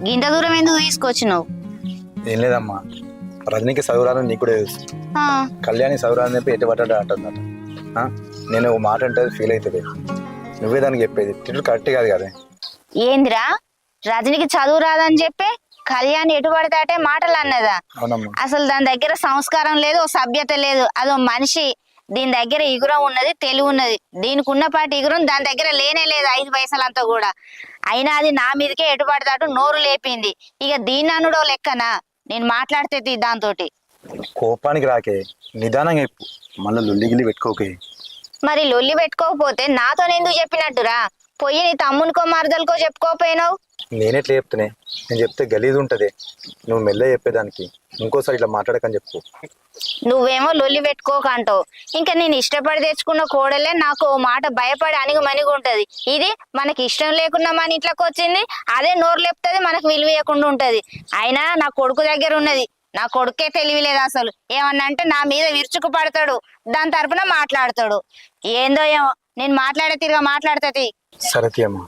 గింత దూరం ఎందుకు తీసుకొచ్చినావు? ఏం లేదమ్మా, రజనీకి చదువురాలని నీకు కూడా తెలుసు. ఆ, కళ్యాణి చదువురాలని చెప్పి ఎటు పడ్డా అంటుందట. నేను ఒక మాట అంటే ఫీల్ అవుతుంది. నువ్వే దానికి చెప్పేది తిట్టు కరెక్ట్ కాదు కదా. ఏందిరా రజనికి చదువు రాదని చెప్పి కళ్యాణ్ ఎటు పడతాటే మాటలు అన్నదా? అవునమ్మా. అసలు దాని దగ్గర సంస్కారం లేదు, ఓ సభ్యత లేదు. అదో మనిషి. దీని దగ్గర ఇగురం ఉన్నది, తెలివి ఉన్నది. దీనికి ఉన్నపాటి ఇగురం దాని దగ్గర లేనే లేదు 5 పైసలంతా కూడా. అయినా అది నా మీదకే ఎటు పడతాటు నోరు లేపింది. ఇక దీన్ని అనుడో లెక్కనా? నేను మాట్లాడితే దాంతో కోపానికి రాకే, నిదానంగా చెప్పు, మళ్ళీ లొల్లిగిల్లి పెట్టుకోకే. మరి లొల్లి పెట్టుకోకపోతే నాతో ఎందుకు చెప్పినట్టురా? పొయ్యి నీ తమ్మునికో మరదలకో చెప్పుకోపోయినావు. నేనెట్లా చెప్తానే? నేను చెప్తే గలీజ్ ఉంటది. నువ్వు మెల్ల చెప్పేదానికి ఇంకోసారి ఇట్లా మాట్లాడకని చెప్పు. నువ్వేమో లొల్లి పెట్టుకోకంటావు. ఇంకా నేను ఇష్టపడి తెచ్చుకున్న కోడలే నాకు ఓ మాట భయపడి అణిగి మణిగి ఉంటది. ఇది మనకి ఇష్టం లేకుండా మన ఇంట్లోకి వచ్చింది, అదే నోరు లేపుతుంది, మనకు విలువేయకుండా ఉంటది. అయినా నా కొడుకు దగ్గర ఉన్నది. నా కొడుకే తెలివి లేదు అసలు. ఏమన్నా అంటే నా మీద విరుచుకు పడతాడు, దాని తరపున మాట్లాడతాడు. ఏందో ఏమో, నేను మాట్లాడే తిరిగా మాట్లాడుతుంది. సరే అమ్మా,